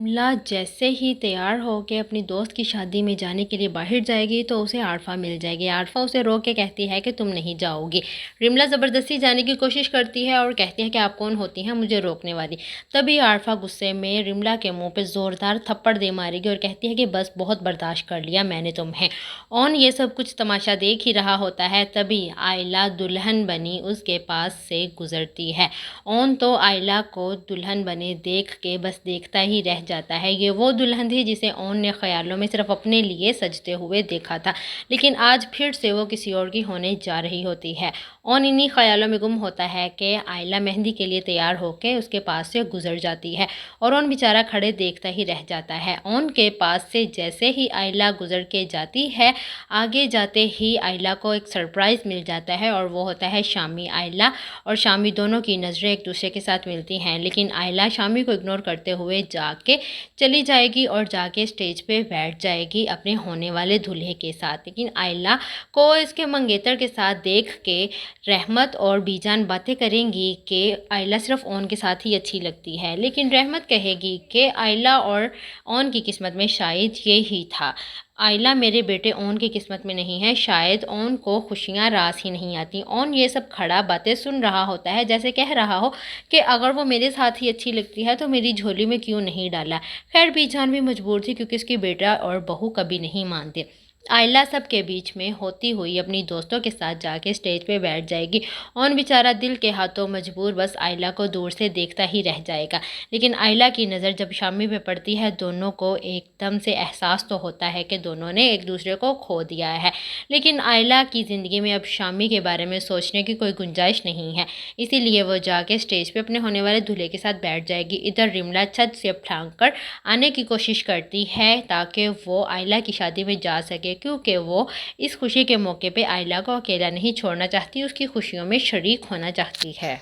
ला जैसे ही तैयार हो के अपनी दोस्त की शादी में जाने के लिए बाहर जाएगी तो उसे आरफा मिल जाएगी। आरफा उसे रोक के कहती है कि तुम नहीं जाओगी। रिमला ज़बरदस्ती जाने की कोशिश करती है और कहती है कि आप कौन होती हैं मुझे रोकने वाली। तभी आरफा गुस्से में रिमला के मुंह पे ज़ोरदार थप्पड़ दे मारेगी और कहती है कि बस बहुत बर्दाश्त कर लिया मैंने तुम्हें। ऑन ये सब कुछ तमाशा देख ही रहा होता है, तभी आयला दुल्हन बनी उसके पास से गुजरती है। ऑन तो आयला को दुल्हन बने देख के बस देखता ही रह जाता है। ये वो दुल्हन थी जिसे ऑन ने ख्यालों में सिर्फ अपने लिए सजते हुए देखा था, लेकिन आज फिर से वो किसी और की होने जा रही होती है। ऑन इन्हीं ख्यालों में गुम होता है कि आयला मेहंदी के लिए तैयार होकर उसके पास से गुजर जाती है और ऑन बेचारा खड़े देखता ही रह जाता है। ऑन के पास से जैसे ही आयला गुजर के जाती है, आगे जाते ही आयला को एक सरप्राइज़ मिल जाता है और वो होता है शामी। आयला और शामी दोनों की नज़रें एक दूसरे के साथ मिलती हैं, लेकिन आयला शामी को इग्नोर करते हुए जाके चली जाएगी और जाके स्टेज पे बैठ जाएगी अपने होने वाले दूल्हे के साथ। लेकिन आयला को इसके मंगेतर के साथ देख के रहमत और बीजान बातें करेंगी कि आयला सिर्फ ऑन के साथ ही अच्छी लगती है, लेकिन रहमत कहेगी कि आयला और ऑन की किस्मत में शायद ये ही था। आयला मेरे बेटे ऑन की किस्मत में नहीं है, शायद ऑन को खुशियाँ रास ही नहीं आती। ऑन ये सब खड़ा बातें सुन रहा होता है, जैसे कह रहा हो कि अगर वो मेरे साथ ही अच्छी लगती है तो मेरी झोली में क्यों नहीं डाला। खैर बीजान भी मजबूर थी क्योंकि उसकी बेटा और बहू कभी नहीं मानते। आयला सब के बीच में होती हुई अपनी दोस्तों के साथ जाके स्टेज पे बैठ जाएगी। ऑन बेचारा दिल के हाथों मजबूर बस आयला को दूर से देखता ही रह जाएगा। लेकिन आयला की नज़र जब शामी पे पड़ती है, दोनों को एकदम से एहसास तो होता है कि दोनों ने एक दूसरे को खो दिया है। लेकिन आयला की ज़िंदगी में अब शामी के बारे में सोचने की कोई गुंजाइश नहीं है, इसीलिए वो जाके स्टेज पे अपने होने वाले दूल्हे के साथ बैठ जाएगी। इधर रिमला छत से फांक कर आने की कोशिश करती है ताकि वो आयला की शादी में जा सके, क्योंकि वो इस खुशी के मौके पे आयला को अकेला नहीं छोड़ना चाहती, उसकी खुशियों में शरीक होना चाहती है।